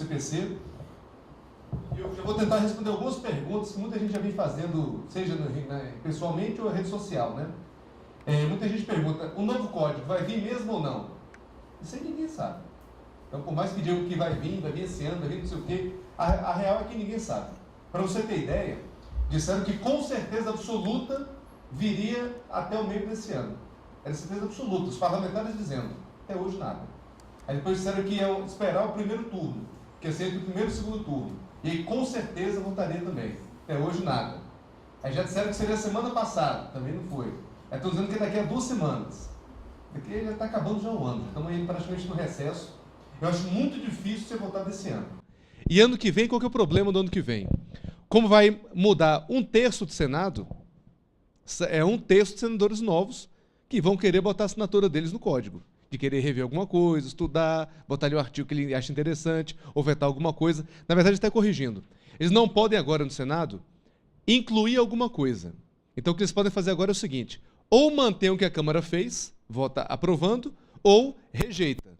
CPC. Eu vou tentar responder algumas perguntas que muita gente já vem fazendo, seja pessoalmente ou rede social, né? Muita gente pergunta, o novo código vai vir mesmo ou não? Isso aí ninguém sabe. Então, por mais que digam que vai vir esse ano, vai vir não sei o quê, a real é que ninguém sabe. Para você ter ideia, disseram que com certeza absoluta viria até o meio desse ano. Era certeza absoluta, os parlamentares dizendo, até hoje nada. Aí depois disseram que ia esperar o primeiro turno, que ia ser entre o primeiro e o segundo turno. E aí com certeza votaria também. Até hoje nada. Aí já disseram que seria a semana passada, também não foi. Aí estão dizendo que daqui a 2 semanas. Daqui já está acabando já o ano, estamos aí praticamente no recesso. Eu acho muito difícil ser votado esse ano. E ano que vem, qual que é o problema do ano que vem? Como vai mudar 1/3 do Senado, é 1/3 de senadores novos que vão querer botar a assinatura deles no código. De querer rever alguma coisa, estudar, botar ali um artigo que ele acha interessante, ou vetar alguma coisa. Na verdade, está corrigindo. Eles não podem agora, no Senado, incluir alguma coisa. Então, o que eles podem fazer agora é o seguinte, ou mantém o que a Câmara fez, vota aprovando, ou rejeita.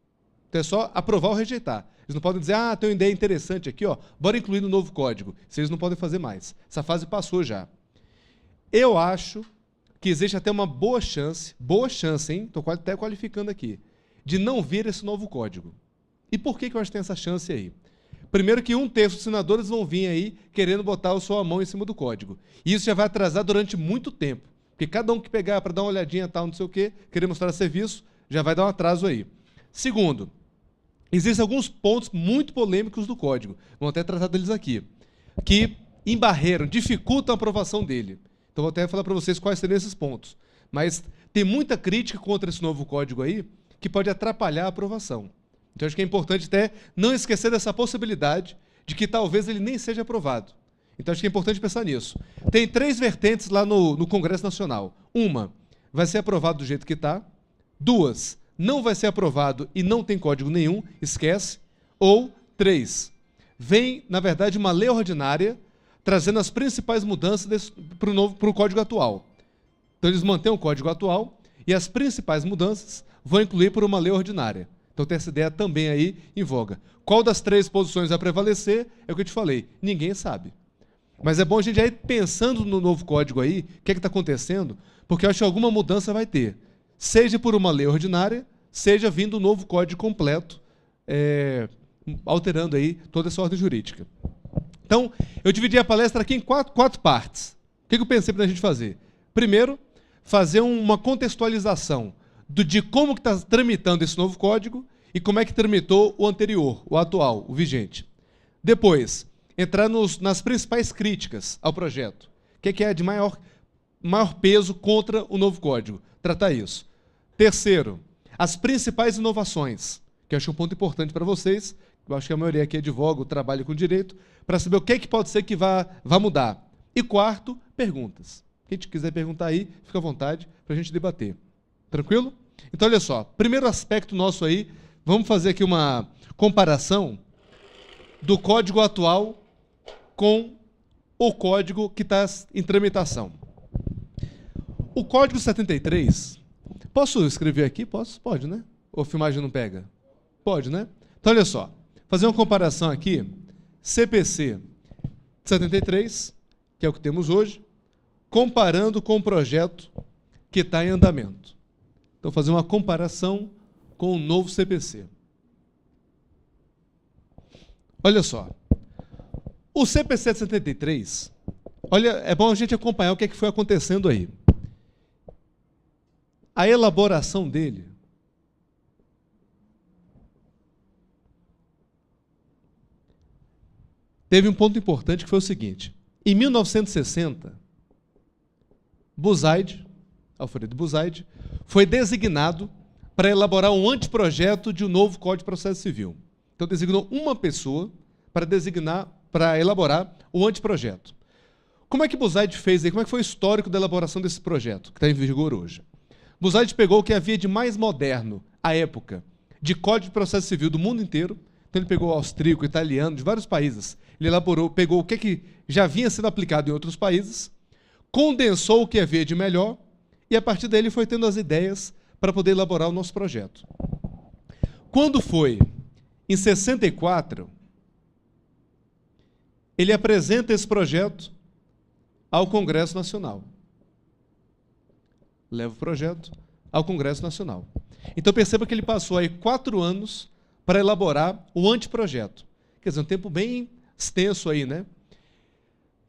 Então, é só aprovar ou rejeitar. Eles não podem dizer, tem uma ideia interessante aqui, ó, bora incluir no novo código. Isso eles não podem fazer mais. Essa fase passou já. Eu acho que existe até uma boa chance, hein? Estou até qualificando aqui, de não vir esse novo código. E por que eu acho que tem essa chance aí? Primeiro que 1/3 dos senadores vão vir aí querendo botar a sua mão em cima do código. E isso já vai atrasar durante muito tempo. Porque cada um que pegar para dar uma olhadinha, tal, não sei o quê, querer mostrar serviço, já vai dar um atraso aí. Segundo, existem alguns pontos muito polêmicos do código, vamos até tratar deles aqui, que embarreiram, dificultam a aprovação dele. Então, vou até falar para vocês quais seriam esses pontos. Mas tem muita crítica contra esse novo código aí que pode atrapalhar a aprovação. Então, acho que é importante até não esquecer dessa possibilidade de que talvez ele nem seja aprovado. Então, acho que é importante pensar nisso. Tem 3 vertentes lá no Congresso Nacional. Uma, vai ser aprovado do jeito que está. 2, não vai ser aprovado e não tem código nenhum, esquece. Ou 3, vem, na verdade, uma lei ordinária trazendo as principais mudanças para o código atual. Então, eles mantêm o código atual e as principais mudanças vão incluir por uma lei ordinária. Então, tem essa ideia também aí em voga. Qual das 3 posições vai prevalecer? É o que eu te falei. Ninguém sabe. Mas é bom a gente já ir pensando no novo código aí, o que é que está acontecendo, porque eu acho que alguma mudança vai ter. Seja por uma lei ordinária, seja vindo um novo código completo, alterando aí toda essa ordem jurídica. Então, eu dividi a palestra aqui em quatro partes. O que eu pensei para a gente fazer? Primeiro, fazer uma contextualização de como que está tramitando esse novo código e como é que tramitou o anterior, o atual, o vigente. Depois, entrar nas principais críticas ao projeto. O que é de maior peso contra o novo código? Tratar isso. Terceiro, as principais inovações, que eu acho um ponto importante para vocês. Eu acho que a maioria aqui advoga o trabalho com direito, para saber o que é que pode ser que vá mudar. E quarto, perguntas. Quem quiser perguntar aí, fica à vontade para a gente debater. Tranquilo? Então, olha só. Primeiro aspecto nosso aí, vamos fazer aqui uma comparação do código atual com o código que está em tramitação. O código 73, posso escrever aqui? Posso? Pode, né? Ou a filmagem não pega? Pode, né? Então, olha só. Fazer uma comparação aqui, CPC 73, que é o que temos hoje, comparando com o projeto que está em andamento. Então, fazer uma comparação com o novo CPC. Olha só. O CPC 73, olha, é bom a gente acompanhar o que é que foi acontecendo aí. A elaboração dele teve um ponto importante que foi o seguinte. Em 1960, Alfredo Buzaide, foi designado para elaborar um anteprojeto de um novo Código de Processo Civil. Então, designou uma pessoa para elaborar o anteprojeto. Como é que Buzaide fez aí? Como é que foi o histórico da elaboração desse projeto, que está em vigor hoje? Buzaide pegou o que havia de mais moderno, à época, de Código de Processo Civil do mundo inteiro. Então, ele pegou o austríaco, o italiano, de vários países. Ele pegou o que já vinha sendo aplicado em outros países, condensou o que havia de melhor, e a partir daí ele foi tendo as ideias para poder elaborar o nosso projeto. Quando foi em 64, ele apresenta esse projeto ao Congresso Nacional. Leva o projeto ao Congresso Nacional. Então perceba que ele passou aí 4 anos para elaborar o anteprojeto. Quer dizer, um tempo bem extenso aí, né?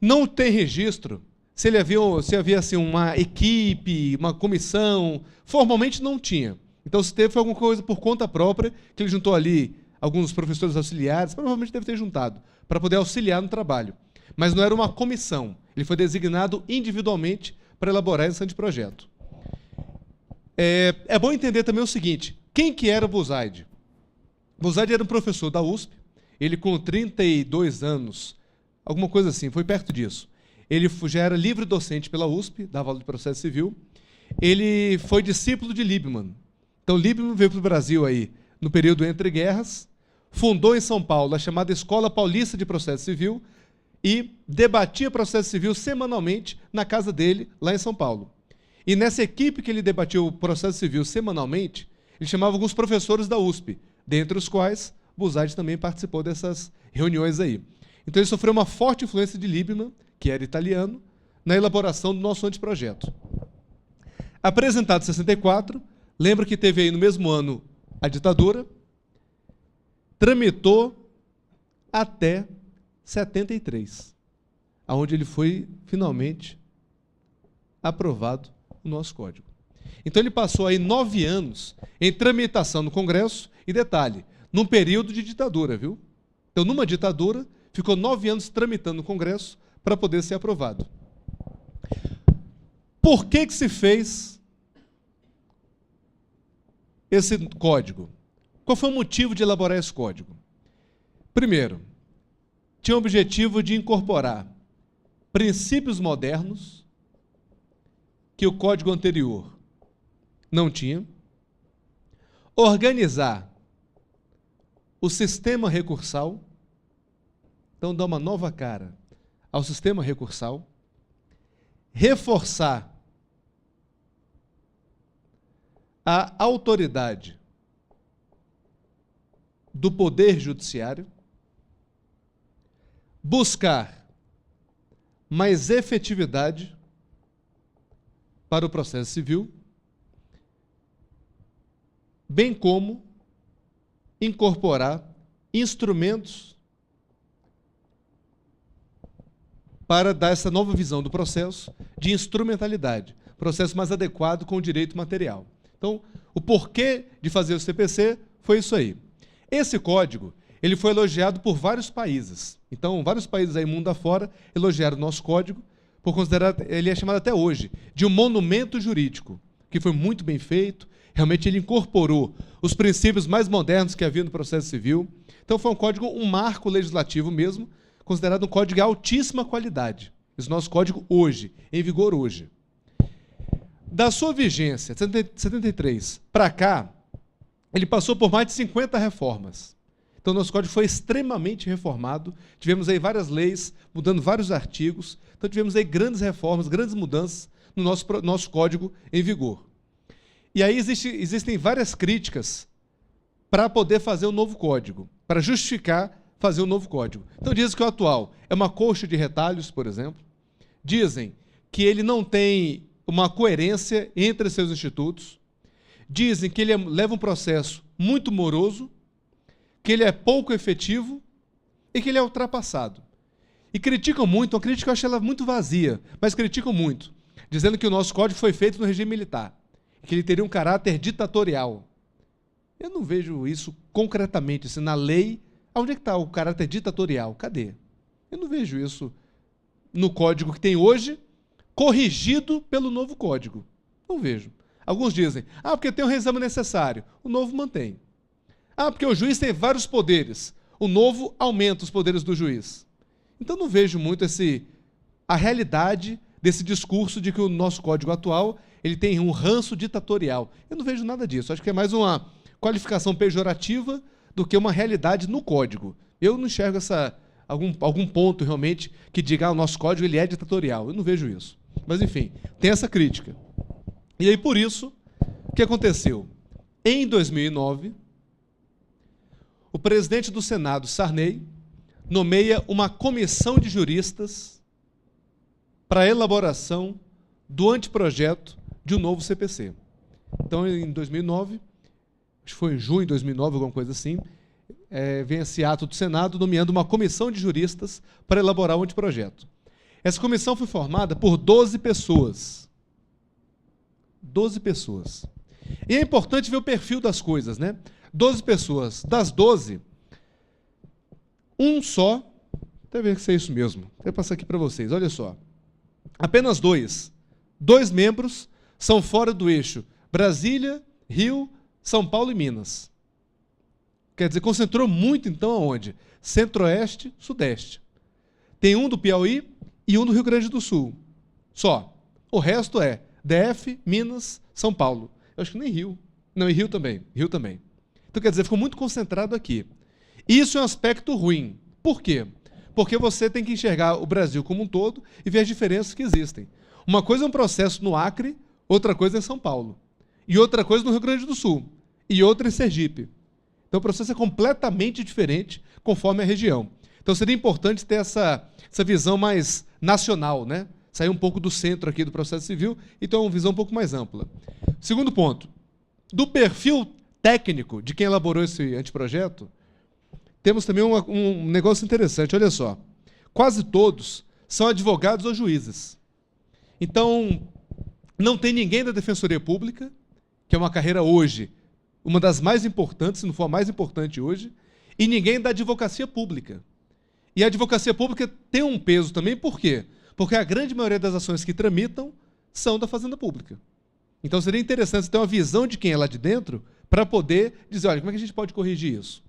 Não tem registro se havia assim, uma equipe, uma comissão. Formalmente não tinha. Então, se teve, foi alguma coisa por conta própria, que ele juntou ali alguns professores auxiliares, provavelmente deve ter juntado, para poder auxiliar no trabalho. Mas não era uma comissão. Ele foi designado individualmente para elaborar esse anteprojeto. É bom entender também o seguinte, quem que era Buzaide? Buzaide era um professor da USP, ele com 32 anos, alguma coisa assim, foi perto disso. Ele já era livre docente pela USP, dava aula de processo civil. Ele foi discípulo de Liebman. Então, Liebman veio para o Brasil aí no período entre guerras, fundou em São Paulo a chamada Escola Paulista de Processo Civil e debatia processo civil semanalmente na casa dele, lá em São Paulo. E nessa equipe que ele debatia o processo civil semanalmente, ele chamava alguns professores da USP, dentre os quais Buzaide também participou dessas reuniões aí. Então, ele sofreu uma forte influência de Liebman, que era italiano, na elaboração do nosso anteprojeto. Apresentado em 64, lembra que teve aí no mesmo ano a ditadura, tramitou até 73, onde ele foi finalmente aprovado o nosso código. Então ele passou aí 9 anos em tramitação no Congresso, e detalhe, num período de ditadura, viu? Então, numa ditadura, ficou 9 anos tramitando no Congresso para poder ser aprovado. Por que se fez esse código? Qual foi o motivo de elaborar esse código? Primeiro, tinha o objetivo de incorporar princípios modernos que o código anterior não tinha, organizar o sistema recursal, então dar uma nova cara ao sistema recursal, reforçar a autoridade do Poder Judiciário, buscar mais efetividade para o processo civil, bem como incorporar instrumentos para dar essa nova visão do processo de instrumentalidade, processo mais adequado com o direito material. Então, o porquê de fazer o CPC foi isso aí. Esse código, ele foi elogiado por vários países. Então, vários países aí, mundo afora, elogiaram o nosso código, por considerar, ele é chamado até hoje, de um monumento jurídico, que foi muito bem feito, realmente ele incorporou os princípios mais modernos que havia no processo civil. Então, foi um código, um marco legislativo mesmo, considerado um código de altíssima qualidade. Esse nosso código hoje, em vigor hoje. Da sua vigência, de 73 para cá, ele passou por mais de 50 reformas. Então, nosso código foi extremamente reformado. Tivemos aí várias leis, mudando vários artigos. Então, tivemos aí grandes reformas, grandes mudanças no nosso código em vigor. E aí existem várias críticas para poder fazer o novo código, para justificar fazer o novo código. Então, dizem que o atual é uma colcha de retalhos, por exemplo. Dizem que ele não tem uma coerência entre seus institutos. Dizem que ele leva um processo muito moroso, que ele é pouco efetivo e que ele é ultrapassado. E criticam muito, uma crítica eu acho ela muito vazia, mas criticam muito, dizendo que o nosso código foi feito no regime militar, que ele teria um caráter ditatorial. Eu não vejo isso concretamente, assim, na lei. Onde é que está o caráter ditatorial? Cadê? Eu não vejo isso no código que tem hoje, corrigido pelo novo código. Não vejo. Alguns dizem, porque tem o reexame necessário. O novo mantém. Porque o juiz tem vários poderes. O novo aumenta os poderes do juiz. Então, não vejo muito a realidade desse discurso de que o nosso código atual ele tem um ranço ditatorial. Eu não vejo nada disso. Acho que é mais uma qualificação pejorativa do que uma realidade no código. Eu não enxergo algum ponto realmente que diga o nosso código ele é ditatorial. Eu não vejo isso. Mas, enfim, tem essa crítica. E aí, por isso, o que aconteceu? Em 2009, o presidente do Senado, Sarney, nomeia uma comissão de juristas para a elaboração do anteprojeto de um novo CPC. Então, em 2009, acho que foi em junho de 2009, alguma coisa assim, vem esse ato do Senado nomeando uma comissão de juristas para elaborar o anteprojeto. Essa comissão foi formada por 12 pessoas. 12 pessoas. E é importante ver o perfil das coisas, né? 12 pessoas. Das 12, um só, até ver se é isso mesmo, vou passar aqui para vocês, olha só. Apenas dois membros são fora do eixo Brasília, Rio, São Paulo e Minas. Quer dizer, concentrou muito, então, aonde? Centro-Oeste, Sudeste. Tem um do Piauí e um do Rio Grande do Sul. Só. O resto é DF, Minas, São Paulo. Eu acho que nem Rio. Não, e Rio também. Rio também. Então, quer dizer, ficou muito concentrado aqui. Isso é um aspecto ruim. Por quê? Porque você tem que enxergar o Brasil como um todo e ver as diferenças que existem. Uma coisa é um processo no Acre, outra coisa é em São Paulo. E outra coisa no Rio Grande do Sul. E outra em Sergipe. Então o processo é completamente diferente conforme a região. Então seria importante ter essa visão mais nacional, né? Sair um pouco do centro aqui do processo civil e ter uma visão um pouco mais ampla. Segundo ponto, do perfil técnico de quem elaborou esse anteprojeto, temos também um negócio interessante, olha só. Quase todos são advogados ou juízes. Então, não tem ninguém da Defensoria Pública, que é uma carreira hoje, uma das mais importantes, se não for a mais importante hoje, e ninguém da Advocacia Pública. E a Advocacia Pública tem um peso também, por quê? Porque a grande maioria das ações que tramitam são da Fazenda Pública. Então, seria interessante ter uma visão de quem é lá de dentro para poder dizer, olha, como é que a gente pode corrigir isso?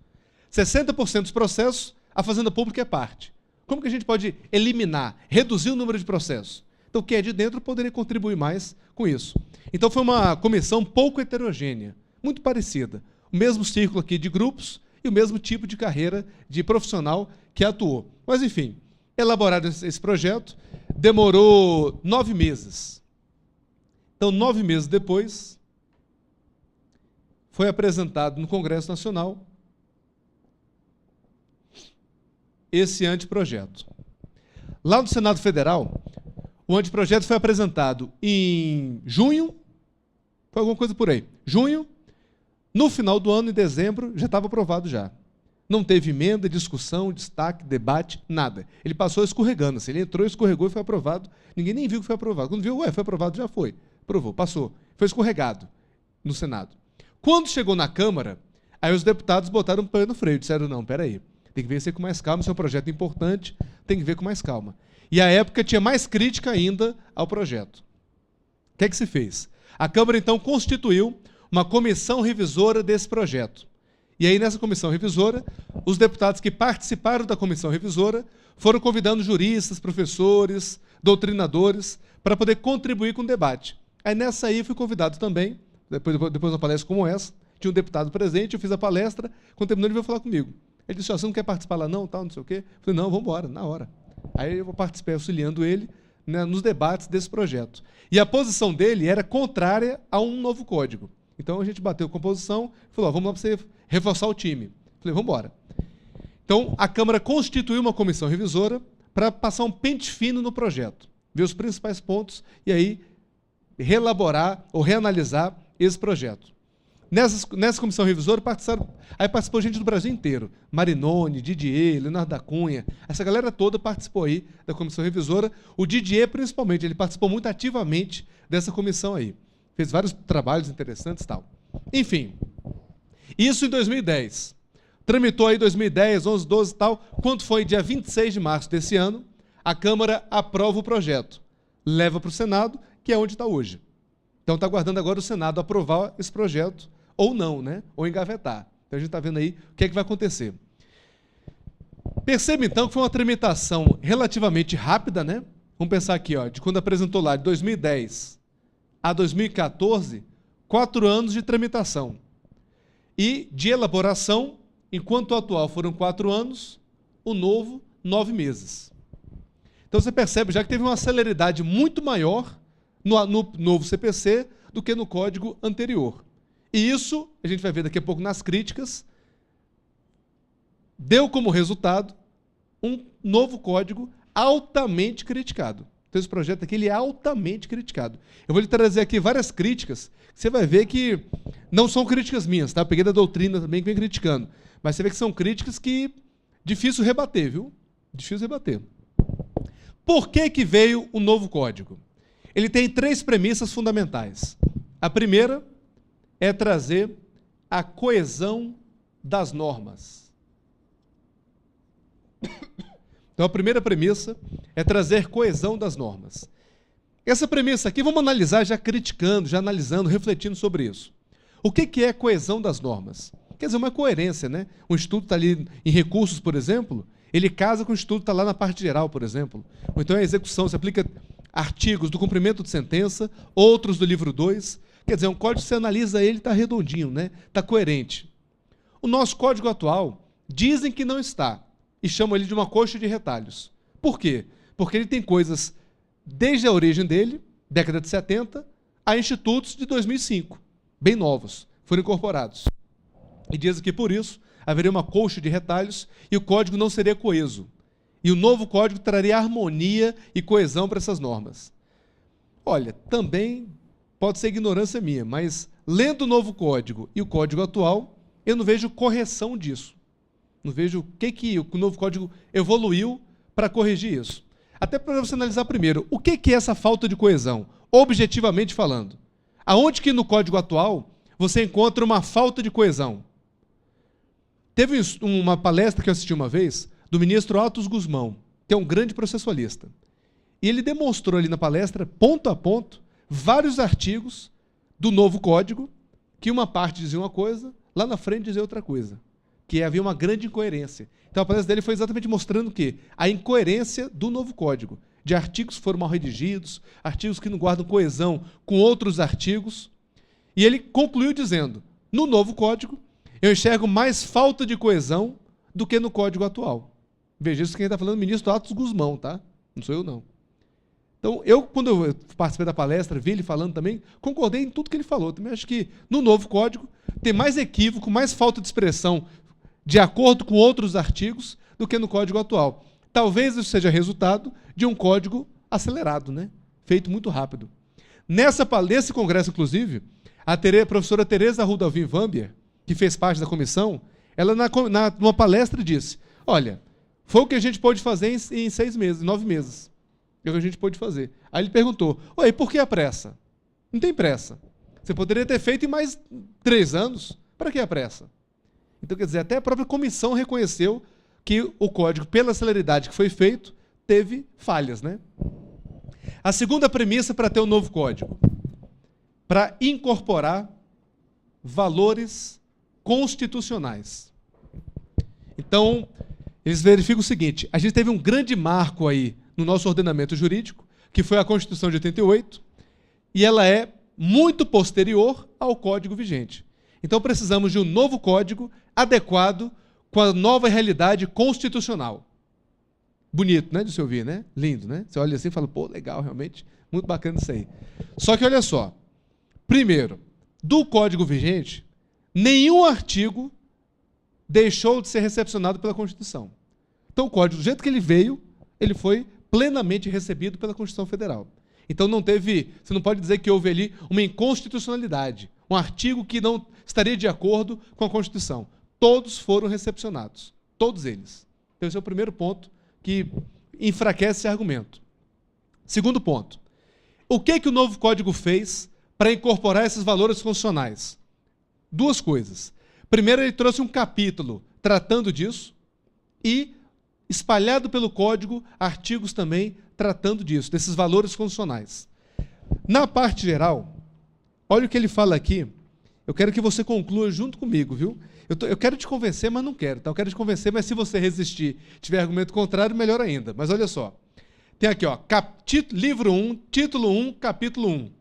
60% dos processos, a Fazenda Pública é parte. Como que a gente pode eliminar, reduzir o número de processos? Então, quem é de dentro poderia contribuir mais com isso. Então, foi uma comissão pouco heterogênea, muito parecida. O mesmo círculo aqui de grupos e o mesmo tipo de carreira de profissional que atuou. Mas, enfim, elaborado esse projeto, demorou 9 meses. Então, 9 meses depois, foi apresentado no Congresso Nacional esse anteprojeto. Lá no Senado Federal, o anteprojeto foi apresentado em junho, foi alguma coisa por aí, junho, no final do ano, em dezembro, já estava aprovado já. Não teve emenda, discussão, destaque, debate, nada. Ele passou escorregando, assim, ele entrou, escorregou e foi aprovado, ninguém nem viu que foi aprovado. Quando viu, foi aprovado, já foi. Aprovou, passou. Foi escorregado no Senado. Quando chegou na Câmara, aí os deputados botaram um pé no freio, disseram, não, peraí, tem que ver isso com mais calma, isso é um projeto importante, tem que ver com mais calma. E à época tinha mais crítica ainda ao projeto. O que é que se fez? A Câmara, então, constituiu uma comissão revisora desse projeto. E aí, nessa comissão revisora, os deputados que participaram da comissão revisora foram convidando juristas, professores, doutrinadores, para poder contribuir com o debate. Aí, nessa aí, fui convidado também, depois de uma palestra como essa, tinha um deputado presente, eu fiz a palestra, quando terminou, ele veio falar comigo. Ele disse, você não quer participar lá não, tal, não sei o quê? Eu falei, não, vamos embora, na hora. Aí eu vou participar auxiliando ele, né, nos debates desse projeto. E a posição dele era contrária a um novo código. Então a gente bateu com a posição, falou, vamos lá para você reforçar o time. Eu falei, vamos embora. Então a Câmara constituiu uma comissão revisora para passar um pente fino no projeto, ver os principais pontos e aí reelaborar ou reanalisar esse projeto. Nessa comissão revisora participou gente do Brasil inteiro. Marinoni, Didier, Leonardo da Cunha, essa galera toda participou aí da comissão revisora. O Didier, principalmente, ele participou muito ativamente dessa comissão aí. Fez vários trabalhos interessantes e tal. Enfim, isso em 2010. Tramitou aí 2010, 11, 12 e tal. Quando foi dia 26 de março desse ano, a Câmara aprova o projeto. Leva para o Senado, que é onde está hoje. Então está aguardando agora o Senado aprovar esse projeto, ou não, né? Ou engavetar. Então a gente está vendo aí o que é que vai acontecer. Perceba então que foi uma tramitação relativamente rápida, né? Vamos pensar aqui, ó, de quando apresentou lá, de 2010 a 2014, 4 anos de tramitação. E de elaboração, enquanto o atual foram 4 anos, o novo, 9 meses. Então você percebe já que teve uma celeridade muito maior no novo CPC do que no código anterior. E isso, a gente vai ver daqui a pouco nas críticas, deu como resultado um novo código altamente criticado. Então, esse projeto aqui ele é altamente criticado. Eu vou lhe trazer aqui várias críticas, você vai ver que não são críticas minhas, tá? Eu peguei da doutrina também que vem criticando, mas você vê que são críticas que difícil rebater, viu? Difícil rebater. Por que que veio o novo código? Ele tem 3 premissas fundamentais. A primeira é trazer a coesão das normas. Então, a primeira premissa é trazer coesão das normas. Essa premissa aqui, vamos analisar já criticando, já analisando, refletindo sobre isso. O que é coesão das normas? Quer dizer, uma coerência, né? Um estudo está ali em recursos, por exemplo, ele casa com o estudo que está lá na parte geral, por exemplo. Ou então a execução, você aplica artigos do cumprimento de sentença, outros do livro 2. Quer dizer, um código, você analisa ele, está redondinho, né? Está coerente. O nosso código atual, dizem que não está, e chamam ele de uma coxa de retalhos. Por quê? Porque ele tem coisas, desde a origem dele, década de 70, a institutos de 2005, bem novos, foram incorporados. E dizem que, por isso, haveria uma coxa de retalhos e o código não seria coeso. E o novo código traria harmonia e coesão para essas normas. Olha, também pode ser ignorância minha, mas lendo o novo código e o código atual, eu não vejo correção disso. Não vejo o que o novo código evoluiu para corrigir isso. Até para você analisar primeiro, o que é essa falta de coesão, objetivamente falando? Aonde que no código atual você encontra uma falta de coesão? Teve uma palestra que eu assisti uma vez do ministro Atos Guzmão, que é um grande processualista. E ele demonstrou ali na palestra, ponto a ponto, vários artigos do novo código, que uma parte dizia uma coisa, lá na frente dizia outra coisa. Que havia uma grande incoerência. Então a palestra dele foi exatamente mostrando o quê? A incoerência do novo código. De artigos que foram mal redigidos, artigos que não guardam coesão com outros artigos. E ele concluiu dizendo, no novo código, eu enxergo mais falta de coesão do que no código atual. Veja, isso quem está falando é o ministro Atos Guzmão, tá? Não sou eu, não. Então, quando eu participei da palestra, vi ele falando também, concordei em tudo que ele falou. Também acho que no novo código tem mais equívoco, mais falta de expressão de acordo com outros artigos do que no código atual. Talvez isso seja resultado de um código acelerado, né? Feito muito rápido. Nesse congresso, inclusive, a professora Tereza Rudolphin Wambier, que fez parte da comissão, ela numa palestra disse, olha, foi o que a gente pôde fazer em 6 meses, 9 meses. É o que a gente pôde fazer. Aí ele perguntou, oi, por que a pressa? Não tem pressa. Você poderia ter feito em mais 3 anos. Para que a pressa? Então, quer dizer, até a própria comissão reconheceu que o código, pela celeridade que foi feito, teve falhas, né? A segunda premissa para ter um novo código, para incorporar valores constitucionais. Então, eles verificam o seguinte, a gente teve um grande marco aí no nosso ordenamento jurídico, que foi a Constituição de 88, e ela é muito posterior ao código vigente. Então, precisamos de um novo código adequado com a nova realidade constitucional. Bonito, né, de se ouvir, né? Lindo, né? Você olha assim e fala, pô, legal, realmente, muito bacana isso aí. Só que, olha só, primeiro, do código vigente, nenhum artigo deixou de ser recepcionado pela Constituição. Então, o código, do jeito que ele veio, ele foi plenamente recebido pela Constituição Federal. Então, não teve, você não pode dizer que houve ali uma inconstitucionalidade, um artigo que não estaria de acordo com a Constituição. Todos foram recepcionados, todos eles. Então, esse é o primeiro ponto que enfraquece esse argumento. Segundo ponto, o que o novo código fez para incorporar esses valores constitucionais? 2 coisas. Primeiro, ele trouxe um capítulo tratando disso e, espalhado pelo código, artigos também tratando disso, desses valores constitucionais. Na parte geral, olha o que ele fala aqui. Eu quero que você conclua junto comigo, viu? Eu quero te convencer, mas não quero. Tá? Eu quero te convencer, mas se você resistir, tiver argumento contrário, melhor ainda. Mas olha só. Tem aqui, ó, livro 1, título 1, capítulo 1.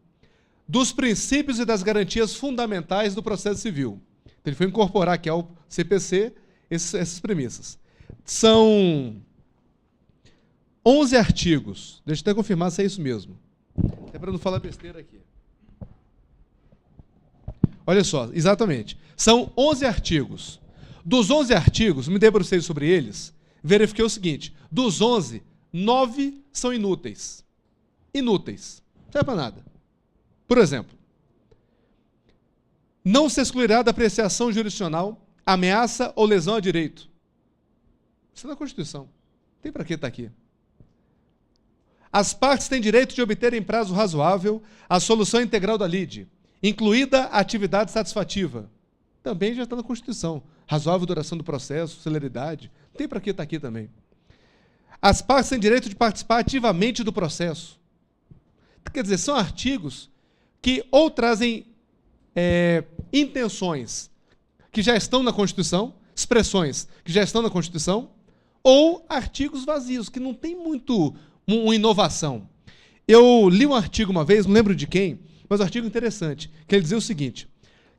Dos princípios e das garantias fundamentais do processo civil. Então, ele foi incorporar aqui ao CPC essas premissas. São 11 artigos. Deixa eu até confirmar se é isso mesmo. Até para não falar besteira aqui. Olha só, exatamente. São 11 artigos. Dos 11 artigos, me debrucei sobre eles, verifiquei o seguinte: dos 11, 9 são inúteis. Inúteis. Não serve para nada. Por exemplo, não se excluirá da apreciação jurisdicional ameaça ou lesão a direito. Isso é na Constituição. Não tem para que estar aqui. As partes têm direito de obter em prazo razoável a solução integral da lide, incluída a atividade satisfativa. Também já está na Constituição. Razoável duração do processo, celeridade. Não tem para que estar aqui também. As partes têm direito de participar ativamente do processo. Quer dizer, são artigos que ou trazem intenções que já estão na Constituição, expressões que já estão na Constituição, ou artigos vazios, que não tem muito uma inovação. Eu li um artigo uma vez, não lembro de quem, mas um artigo interessante, que ele dizia o seguinte,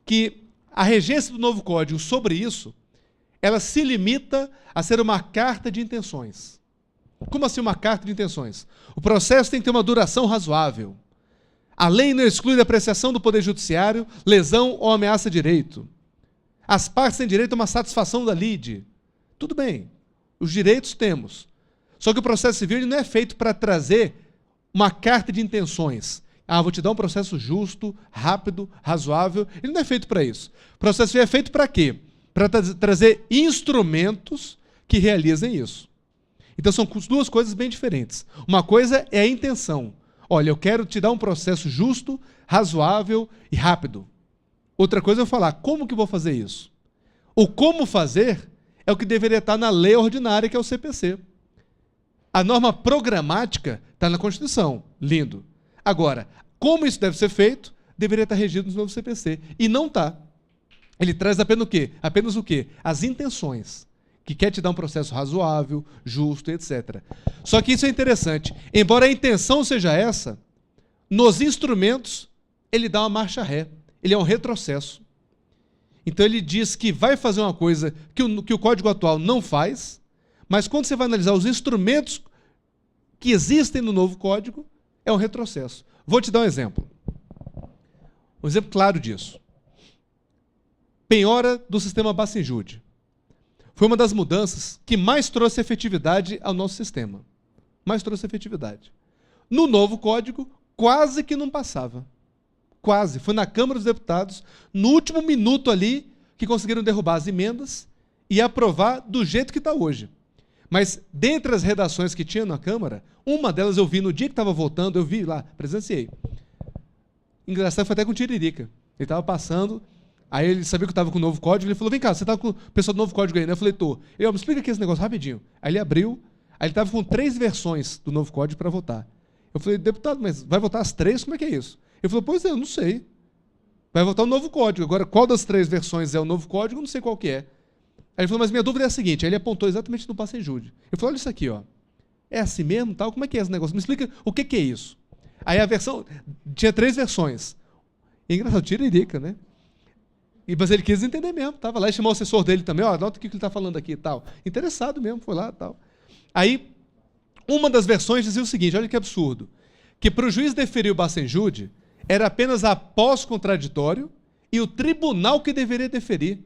que a regência do novo Código sobre isso, ela se limita a ser uma carta de intenções. Como assim uma carta de intenções? O processo tem que ter uma duração razoável. A lei não exclui da apreciação do Poder Judiciário lesão ou ameaça a direito. As partes têm direito a uma satisfação da lide. Tudo bem, os direitos temos. Só que o processo civil ele não é feito para trazer uma carta de intenções. Ah, vou te dar um processo justo, rápido, razoável. Ele não é feito para isso. O processo civil é feito para quê? Para trazer instrumentos que realizem isso. Então são duas coisas bem diferentes. Uma coisa é a intenção. Olha, eu quero te dar um processo justo, razoável e rápido. Outra coisa é eu falar, como que eu vou fazer isso? O como fazer é o que deveria estar na lei ordinária, que é o CPC. A norma programática está na Constituição. Lindo. Agora, como isso deve ser feito, deveria estar regido no novo CPC. E não está. Ele traz apenas o quê? Apenas o quê? As intenções. Que quer te dar um processo razoável, justo, etc. Só que isso é interessante. Embora a intenção seja essa, nos instrumentos, ele dá uma marcha ré. Ele é um retrocesso. Então ele diz que vai fazer uma coisa que o Código atual não faz, mas quando você vai analisar os instrumentos que existem no novo Código, é um retrocesso. Vou te dar um exemplo. Um exemplo claro disso. Penhora do sistema Bacenjude. Foi uma das mudanças que mais trouxe efetividade ao nosso sistema. Mais trouxe efetividade. No novo Código, quase que não passava. Quase. Foi na Câmara dos Deputados, no último minuto ali, que conseguiram derrubar as emendas e aprovar do jeito que está hoje. Mas, dentre as redações que tinha na Câmara, uma delas eu vi no dia que estava votando, eu vi lá, presenciei. Engraçado, foi até com o Tiririca. Ele estava passando, aí ele sabia que eu estava com o novo código, ele falou, vem cá, você está com o pessoal do novo código aí, né? Eu falei, tô. Ele, me explica aqui esse negócio rapidinho. Aí ele abriu, aí ele estava com 3 versões do novo código para votar. Eu falei, deputado, mas vai votar as 3? Como é que é isso? Ele falou, pois é, eu não sei. Vai votar o novo código. Agora, qual das 3 versões é o novo código, eu não sei qual que é. Aí ele falou, mas minha dúvida é a seguinte, aí ele apontou exatamente no Bacenjude. Ele falou, olha isso aqui, ó. É assim mesmo, tal? Como é que é esse negócio? Me explica o que é isso. Aí a versão, tinha 3 versões. E engraçado, Tiririca, né? Mas ele quis entender mesmo, estava lá e chamou o assessor dele também, ó, anota o que ele está falando aqui e tal. Interessado mesmo, foi lá e tal. Aí, uma das versões dizia o seguinte, olha que absurdo, que para o juiz deferir o Bacenjude, era apenas após contraditório e o tribunal que deveria deferir.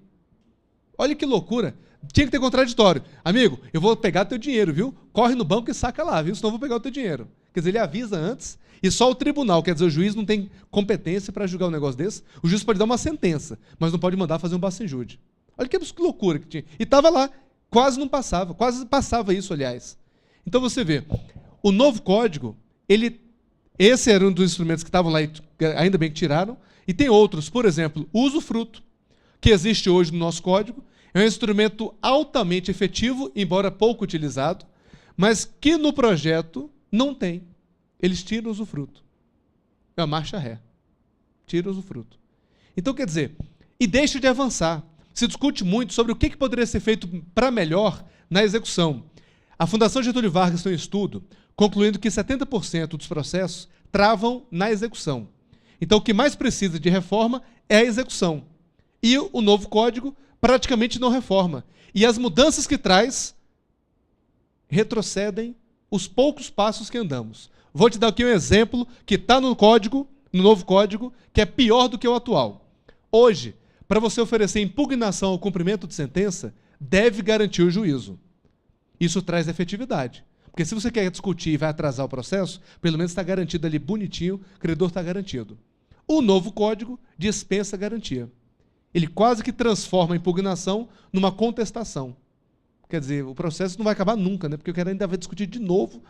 Olha que loucura. Tinha que ter contraditório. Amigo, eu vou pegar teu dinheiro, viu? Corre no banco e saca lá, viu? Senão eu vou pegar o teu dinheiro. Quer dizer, ele avisa antes e só o tribunal, quer dizer, o juiz não tem competência para julgar um negócio desse. O juiz pode dar uma sentença, mas não pode mandar fazer um Bacenjude. Olha que loucura que tinha. E estava lá, quase não passava, quase passava isso, aliás. Então você vê, o novo código, esse era um dos instrumentos que estavam lá, ainda bem que tiraram, e tem outros, por exemplo, o usufruto, que existe hoje no nosso código, é um instrumento altamente efetivo, embora pouco utilizado, mas que no projeto não tem. Eles tiram o usufruto. É uma marcha ré. Tira o usufruto. Então, quer dizer, e deixa de avançar. Se discute muito sobre o que poderia ser feito para melhor na execução. A Fundação Getúlio Vargas tem um estudo concluindo que 70% dos processos travam na execução. Então, o que mais precisa de reforma é a execução. E o novo código praticamente não reforma. E as mudanças que traz retrocedem os poucos passos que andamos. Vou te dar aqui um exemplo que está no código, no novo código, que é pior do que o atual. Hoje, para você oferecer impugnação ao cumprimento de sentença, deve garantir o juízo. Isso traz efetividade. Porque se você quer discutir e vai atrasar o processo, pelo menos está garantido ali bonitinho, o credor está garantido. O novo código dispensa a garantia. Ele quase que transforma a impugnação numa contestação. Quer dizer, o processo não vai acabar nunca, né? Porque o cara ainda vai discutir de novo,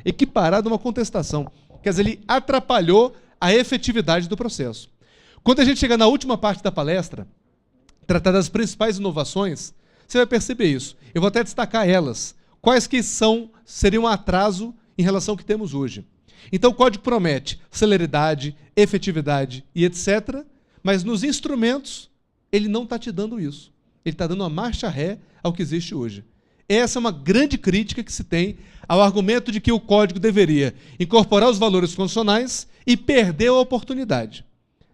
equiparado a uma contestação. Quer dizer, ele atrapalhou a efetividade do processo. Quando a gente chega na última parte da palestra, tratar das principais inovações, você vai perceber isso. Eu vou até destacar elas. Quais que seriam um atraso em relação ao que temos hoje. Então, o código promete celeridade, efetividade e etc., mas nos instrumentos, ele não está te dando isso. Ele está dando uma marcha ré ao que existe hoje. Essa é uma grande crítica que se tem ao argumento de que o código deveria incorporar os valores constitucionais e perdeu a oportunidade.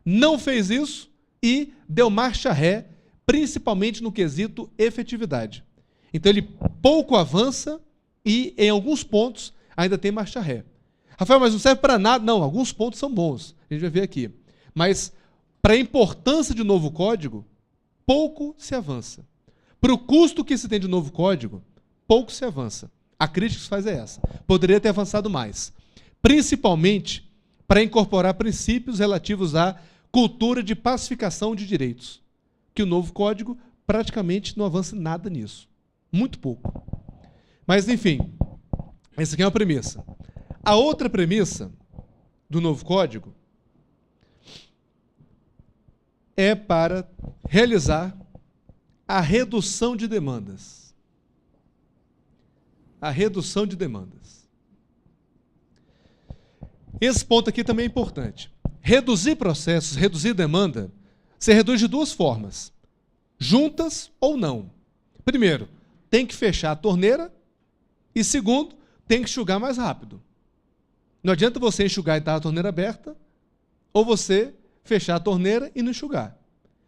Não fez isso e deu marcha ré, principalmente no quesito efetividade. Então ele pouco avança e, em alguns pontos, ainda tem marcha ré. Rafael, mas não serve para nada? Não, alguns pontos são bons, a gente vai ver aqui. Mas, para a importância de novo código, pouco se avança. Para o custo que se tem de novo código, pouco se avança. A crítica que se faz é essa. Poderia ter avançado mais. Principalmente para incorporar princípios relativos à cultura de pacificação de direitos. Que o novo código praticamente não avança nada nisso. Muito pouco. Mas, enfim, essa aqui é uma premissa. A outra premissa do novo código é para realizar a redução de demandas. A redução de demandas. Esse ponto aqui também é importante. Reduzir processos, reduzir demanda, se reduz de duas formas. Juntas ou não. Primeiro, tem que fechar a torneira e, segundo, tem que enxugar mais rápido. Não adianta você enxugar e estar a torneira aberta ou você fechar a torneira e não enxugar.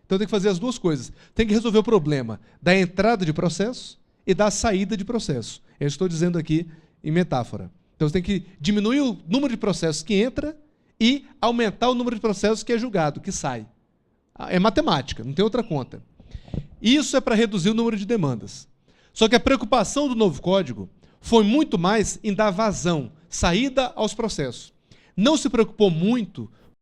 Então tem que fazer as duas coisas. Tem que resolver o problema da entrada de processo e da saída de processo. Eu estou dizendo aqui em metáfora. Então você tem que diminuir o número de processos que entra e aumentar o número de processos que é julgado, que sai. É matemática, não tem outra conta. Isso é para reduzir o número de demandas. Só que a preocupação do novo código foi muito mais em dar vazão, saída aos processos. Não se preocupou muito